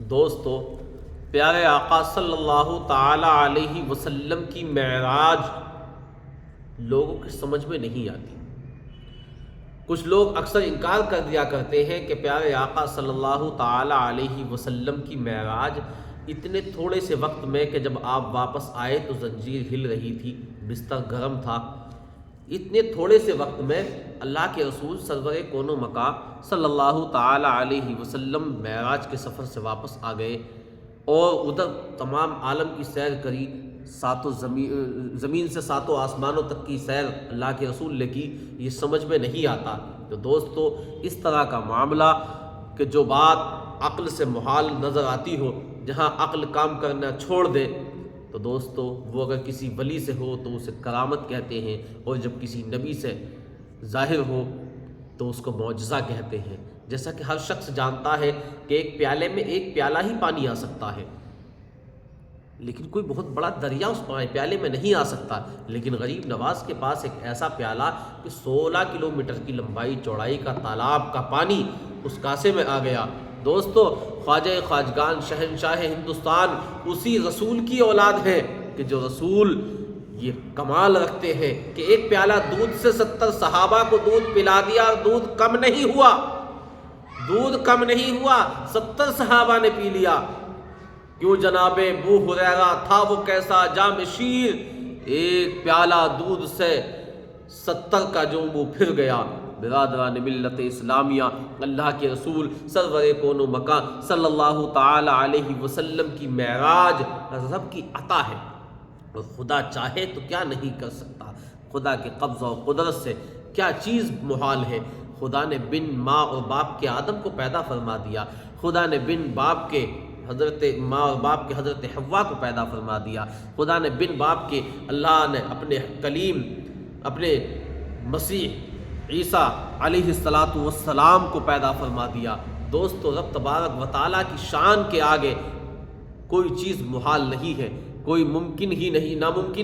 دوستو، پیارے آقا صلی اللہ تعالی علیہ وسلم کی معراج لوگوں کی سمجھ میں نہیں آتی۔ کچھ لوگ اکثر انکار کر دیا کرتے ہیں کہ پیارے آقا صلی اللہ تعالی علیہ وسلم کی معراج اتنے تھوڑے سے وقت میں کہ جب آپ واپس آئے تو زنجیر ہل رہی تھی، بستر گرم تھا، اتنے تھوڑے سے وقت میں اللہ کے رسول سرور کون و مکان صلی اللہ تعالی علیہ وسلم معراج کے سفر سے واپس آ گئے اور ادھر تمام عالم کی سیر کری، زمین سے ساتوں آسمانوں تک کی سیر اللہ کے رسول نے کی۔ یہ سمجھ میں نہیں آتا۔ تو دوستو، اس طرح کا معاملہ کہ جو بات عقل سے محال نظر آتی ہو، جہاں عقل کام کرنا چھوڑ دے، تو دوستو وہ اگر کسی ولی سے ہو تو اسے کرامت کہتے ہیں، اور جب کسی نبی سے ظاہر ہو تو اس کو معجزہ کہتے ہیں۔ جیسا کہ ہر شخص جانتا ہے کہ ایک پیالے میں ایک پیالہ ہی پانی آ سکتا ہے، لیکن کوئی بہت بڑا دریا اس پیالے میں نہیں آ سکتا۔ لیکن غریب نواز کے پاس ایک ایسا پیالہ کہ 16 کلومیٹر کی لمبائی چوڑائی کا تالاب کا پانی اس کاسے میں آ گیا۔ دوستو، خواجہ خواجگان شہنشاہ ہندوستان اسی رسول کی اولاد ہے کہ جو رسول یہ کمال رکھتے ہیں کہ ایک پیالہ دودھ سے 70 صحابہ کو دودھ پلا دیا اور دودھ کم نہیں ہوا، 70 صحابہ نے پی لیا۔ کیوں جناب ابو ہریرہ تھا وہ کیسا جام شیر، ایک پیالہ دودھ سے 70 کا جو منہ پھر گیا۔ برادران ملت اسلامیہ، اللہ کے رسول سرور کون و مکان صلی اللہ تعالی علیہ وسلم کی معراج رب کی عطا ہے، اور خدا چاہے تو کیا نہیں کر سکتا۔ خدا کے قبضہ و قدرت سے کیا چیز محال ہے۔ خدا نے بن ماں اور باپ کے آدم کو پیدا فرما دیا، خدا نے بن باپ کے حضرت ماں اور باپ کے حضرت حوا کو پیدا فرما دیا، خدا نے بن باپ کے اللہ نے اپنے کلیم اپنے مسیح عیسیٰ علیہ السلام کو پیدا فرما دیا۔ دوستو، رب تبارک و تعالیٰ کی شان کے آگے کوئی چیز محال نہیں ہے، کوئی ناممکن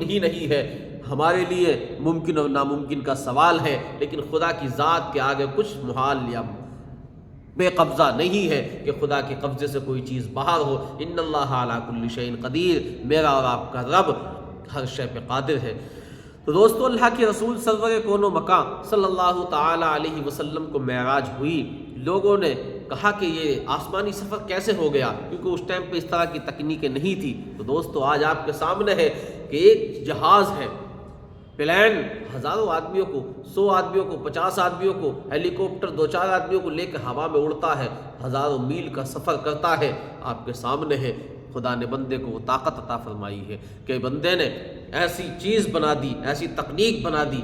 ہی نہیں ہے۔ ہمارے لیے ممکن اور ناممکن کا سوال ہے، لیکن خدا کی ذات کے آگے کچھ محال یا بے قبضہ نہیں ہے کہ خدا کے قبضے سے کوئی چیز باہر ہو۔ ان اللہ علی کل شیء قدیر، میرا اور آپ کا رب ہر شے پہ قادر ہے۔ تو دوستو، اللہ کے رسول سرور کون و مکان صلی اللہ تعالی علیہ وسلم کو معراج ہوئی۔ لوگوں نے کہا کہ یہ آسمانی سفر کیسے ہو گیا، کیونکہ اس ٹائم پہ اس طرح کی تکنیکیں نہیں تھی۔ تو دوستو، آج آپ کے سامنے ہے کہ ایک جہاز ہے، پلین ہزاروں آدمیوں کو، 100 آدمیوں کو، 50 آدمیوں کو، ہیلی کاپٹر 2-4 آدمیوں کو لے کے ہوا میں اڑتا ہے، ہزاروں میل کا سفر کرتا ہے۔ آپ کے سامنے ہے، خدا نے بندے کو وہ طاقت عطا فرمائی ہے کہ بندے نے ایسی چیز بنا دی، ایسی تکنیک بنا دی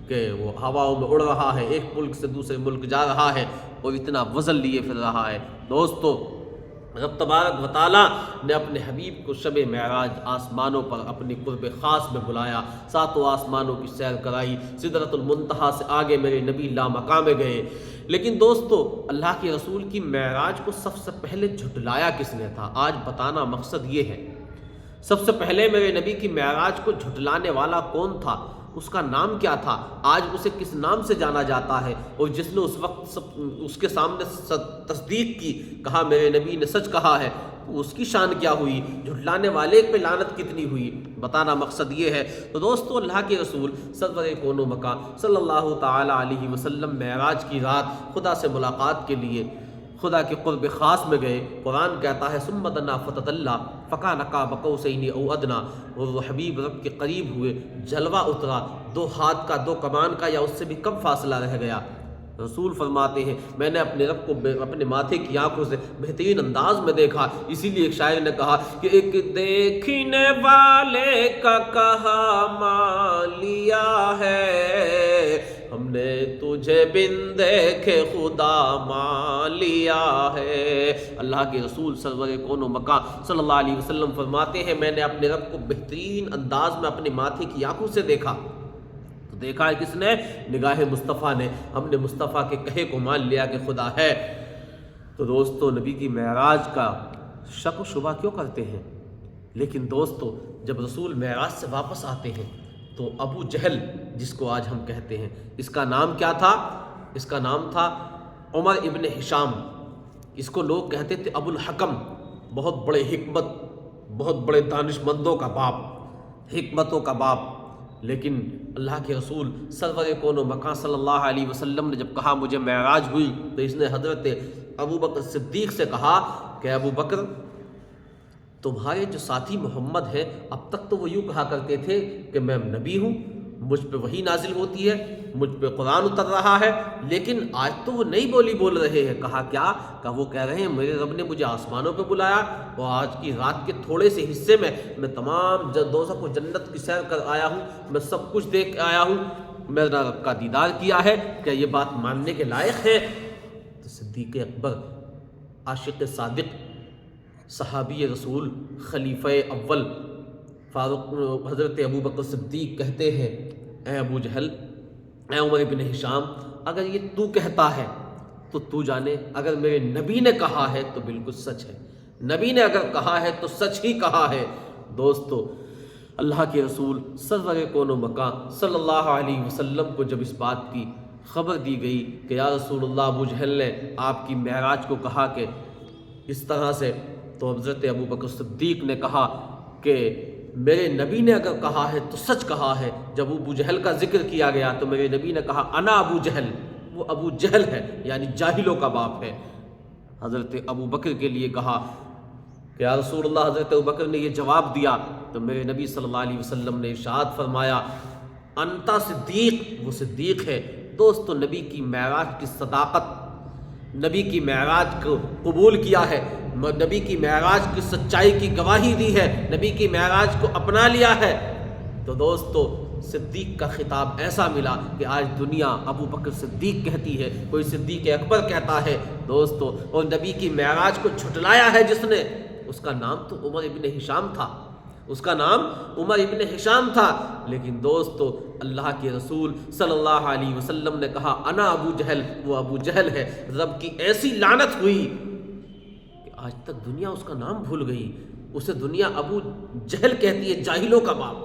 کہ وہ ہواؤں میں اڑ رہا ہے، ایک ملک سے دوسرے ملک جا رہا ہے اور اتنا وزن لیے پھر رہا ہے۔ دوستو، رب تبارک و تعالیٰ نے اپنے حبیب کو شب معراج آسمانوں پر اپنی قرب خاص میں بلایا، ساتوں آسمانوں کی سیر کرائی، سدرۃ المنتہا سے آگے میرے نبی لامقام میں گئے۔ لیکن دوستو، اللہ کے رسول کی معراج کو سب سے پہلے جھٹلایا کس نے تھا؟ آج بتانا مقصد یہ ہے، سب سے پہلے میرے نبی کی معراج کو جھٹلانے والا کون تھا، اس کا نام کیا تھا، آج اسے کس نام سے جانا جاتا ہے، اور جس نے اس وقت اس کے سامنے تصدیق کی، کہا میرے نبی نے سچ کہا ہے، تو اس کی شان کیا ہوئی، جھٹلانے والے پہ لعنت کتنی ہوئی؟ بتانا مقصد یہ ہے۔ تو دوستو، اللہ کے رسول سرور کون و مکان صلی اللہ تعالی علیہ وسلم معراج کی رات خدا سے ملاقات کے لیے خدا کے قرب خاص میں گئے۔ قرآن کہتا ہے ثم دنا فتدلی فکان قاب قوسین او ادنی، اور وہ حبیب رب کے قریب ہوئے، جلوہ اترا، 2 ہاتھ کا 2 کمان کا یا اس سے بھی کم فاصلہ رہ گیا۔ رسول فرماتے ہیں میں نے اپنے رب کو اپنے ماتھے کی آنکھوں سے بہترین انداز میں دیکھا۔ اسی لیے ایک شاعر نے کہا کہ ایک دیکھنے والے کا کہا مان لیا ہے، ہم نے تجھے بن دیکھے خدا مان لیا ہے۔ اللہ کے رسول سرور کون و مکان صلی اللہ علیہ وسلم فرماتے ہیں میں نے اپنے رب کو بہترین انداز میں اپنے ماتھے کی آنکھوں سے دیکھا۔ تو دیکھا ہے کس نے؟ نگاہ مصطفیٰ نے۔ ہم نے مصطفیٰ کے کہے کو مان لیا کہ خدا ہے۔ تو دوستو، نبی کی معراج کا شک و شبہ کیوں کرتے ہیں؟ لیکن دوستو، جب رسول معراج سے واپس آتے ہیں تو ابو جہل، جس کو آج ہم کہتے ہیں، اس کا نام کیا تھا؟ اس کا نام تھا عمر ابن ہشام، اس کو لوگ کہتے تھے ابو الحکم۔ بہت بڑے حکمت، بہت بڑے دانش مندوں کا باپ، حکمتوں کا باپ، لیکن اللہ کے رسول سرور کون و مکان صلی اللہ علیہ وسلم نے جب کہا مجھے معراج ہوئی تو اس نے حضرت ابو بکر صدیق سے کہا کہ ابو بکر تمہارے جو ساتھی محمد ہیں اب تک تو وہ یوں کہا کرتے تھے کہ میں نبی ہوں، مجھ پہ وحی نازل ہوتی ہے، مجھ پہ قرآن اتر رہا ہے، لیکن آج تو وہ نئی بولی بول رہے ہیں۔ کہا کیا؟ کہ وہ کہہ رہے ہیں میرے رب نے مجھے آسمانوں پہ بلایا اور آج کی رات کے تھوڑے سے حصے میں تمام دوزخ و جنت کی سیر کر آیا ہوں، میں سب کچھ دیکھ آیا ہوں، میرا رب کا دیدار کیا ہے، کیا یہ بات ماننے کے لائق ہے؟ تو صدیق اکبر، عاشق صادق، صحابی رسول، خلیفہ اول فاروق حضرت ابو بکر صدیق کہتے ہیں اے ابو جہل، اے عمر بن ہشام، اگر یہ تو کہتا ہے تو تو جانے، اگر میرے نبی نے کہا ہے تو بالکل سچ ہے، نبی نے اگر کہا ہے تو سچ ہی کہا ہے۔ دوستو، اللہ کے رسول سرور کون و مکان صلی اللہ علیہ وسلم کو جب اس بات کی خبر دی گئی کہ یا رسول اللہ ابو جہل نے آپ کی معراج کو کہا کہ اس طرح سے، تو حضرت ابو بکر صدیق نے کہا کہ میرے نبی نے اگر کہا ہے تو سچ کہا ہے۔ جب ابو جہل کا ذکر کیا گیا تو میرے نبی نے کہا انا ابو جہل، وہ ابو جہل ہے، یعنی جاہلوں کا باپ ہے۔ حضرت ابو بکر کے لیے کہا کہ یا رسول اللہ، حضرت ابو بکر نے یہ جواب دیا تو میرے نبی صلی اللہ علیہ وسلم نے ارشاد فرمایا انتا صدیق، وہ صدیق ہے۔ دوستو، نبی کی معراج کی صداقت، نبی کی معراج کو قبول کیا ہے، نبی کی معراج کی سچائی کی گواہی دی ہے، نبی کی معراج کو اپنا لیا ہے، تو دوستو صدیق کا خطاب ایسا ملا کہ آج دنیا ابو بکر صدیق کہتی ہے، کوئی صدیق اکبر کہتا ہے دوستو، اور نبی کی معراج کو جھٹلایا ہے جس نے، اس کا نام تو عمر ابن ہشام تھا، اس کا نام عمر ابن ہشام تھا، لیکن دوستو اللہ کے رسول صلی اللہ علیہ وسلم نے کہا انا ابو جہل، وہ ابو جہل ہے۔ رب کی ایسی لعنت ہوئی کہ آج تک دنیا اس کا نام بھول گئی، اسے دنیا ابو جہل کہتی ہے، جاہلوں کا باپ۔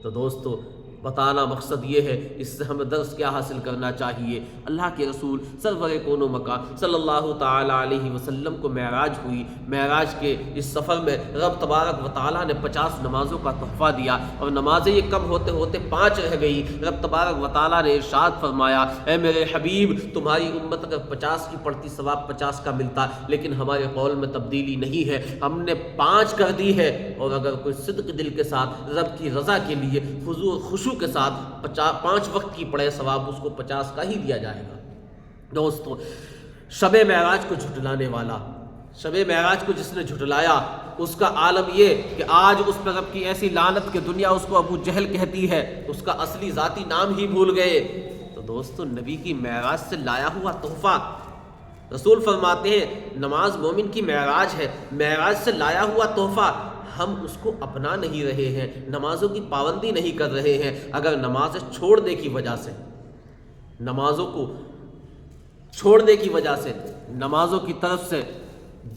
تو دوستو بتانا مقصد یہ ہے، اس سے ہمیں درس کیا حاصل کرنا چاہیے؟ اللہ کے رسول سرور کون و مکان صلی اللہ تعالی علیہ وسلم کو معراج ہوئی، معراج کے اس سفر میں رب تبارک و تعالیٰ نے 50 نمازوں کا تحفہ دیا، اور نمازیں یہ کم ہوتے ہوتے 5 رہ گئی۔ رب تبارک و تعالیٰ نے ارشاد فرمایا اے میرے حبیب، تمہاری امت اگر 50 کی پڑھتی ثواب 50 کا ملتا، لیکن ہمارے قول میں تبدیلی نہیں ہے، ہم نے 5 کر دی ہے، اور اگر کوئی صدق دل کے ساتھ رب کی رضا کے لیے خضوع و خشوع کے ساتھ 5 وقت کی پڑھے ثواب اس کو 50 کا ہی دیا جائے گا۔ دوستو، شب معراج کو جھٹلانے والا، شب معراج کو جس نے جھٹلایا، اس کا عالم یہ کہ آج اس پر رب کی ایسی لعنت کہ دنیا اس کو ابو جہل کہتی ہے، اس کا اصلی ذاتی نام ہی بھول گئے۔ تو دوستو، نبی کی معراج سے لایا ہوا تحفہ، رسول فرماتے ہیں نماز مومن کی معراج ہے، معراج سے لایا ہوا تحفہ ہم اس کو اپنا نہیں رہے ہیں، نمازوں کی پابندی نہیں کر رہے ہیں۔ اگر نمازیں چھوڑنے کی وجہ سے، نمازوں کو چھوڑنے کی وجہ سے، نمازوں کی طرف سے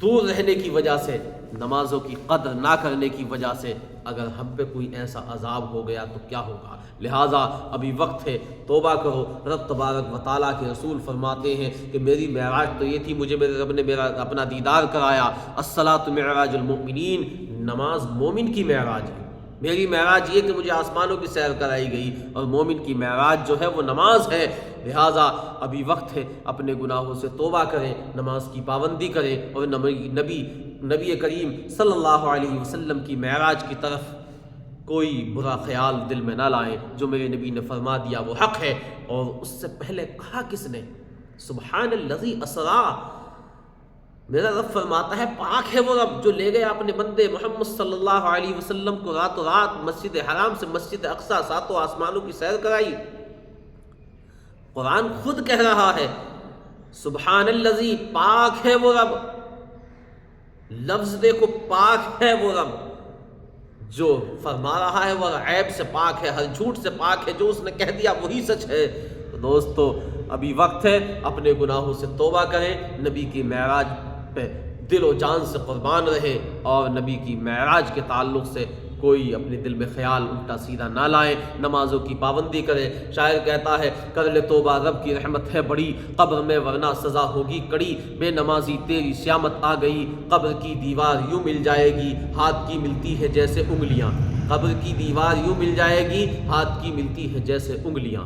دور رہنے کی وجہ سے، نمازوں کی قدر نہ کرنے کی وجہ سے اگر ہم پہ کوئی ایسا عذاب ہو گیا تو کیا ہوگا؟ لہٰذا ابھی وقت ہے، توبہ کرو۔ رب تبارک و تعالیٰ کے رسول فرماتے ہیں کہ میری معراج تو یہ تھی، مجھے میرے رب نے میرا اپنا دیدار کرایا، الصلاۃ معراج المؤمنین، نماز مومن کی معراج ہے۔ میری معراج یہ کہ مجھے آسمانوں کی سیر کرائی گئی، اور مومن کی معراج جو ہے وہ نماز ہے۔ لہٰذا ابھی وقت ہے، اپنے گناہوں سے توبہ کریں، نماز کی پابندی کریں، اور نبی کریم صلی اللہ علیہ وسلم کی معراج کی طرف کوئی برا خیال دل میں نہ لائیں۔ جو میرے نبی نے فرما دیا وہ حق ہے، اور اس سے پہلے کہا کس نے؟ سبحان الذی اسریٰ، میرا رب فرماتا ہے پاک ہے وہ رب جو لے گیا اپنے بندے محمد صلی اللہ علیہ وسلم کو راتوں رات مسجد حرام سے مسجد اقصیٰ، 7 آسمانوں کی سیر کرائی۔ قرآن خود کہہ رہا ہے سبحان الذی، پاک ہے وہ رب، لفظ دیکھو، پاک ہے وہ رب جو فرما رہا ہے، وہ عیب سے پاک ہے، ہر جھوٹ سے پاک ہے، جو اس نے کہہ دیا وہی سچ ہے۔ تو دوستو ابھی وقت ہے، اپنے گناہوں سے توبہ کریں، نبی کی معراج پہ دل و جان سے قربان رہے، اور نبی کی معراج کے تعلق سے کوئی اپنے دل میں خیال الٹا سیدھا نہ لائیں، نمازوں کی پابندی کریں۔ شاعر کہتا ہے کر لے توبہ رب کی رحمت ہے بڑی، قبر میں ورنہ سزا ہوگی کڑی، بے نمازی تیری سیامت آ گئی، قبر کی دیوار یوں مل جائے گی ہاتھ کی ملتی ہے جیسے انگلیاں، قبر کی دیوار یوں مل جائے گی ہاتھ کی ملتی ہے جیسے انگلیاں۔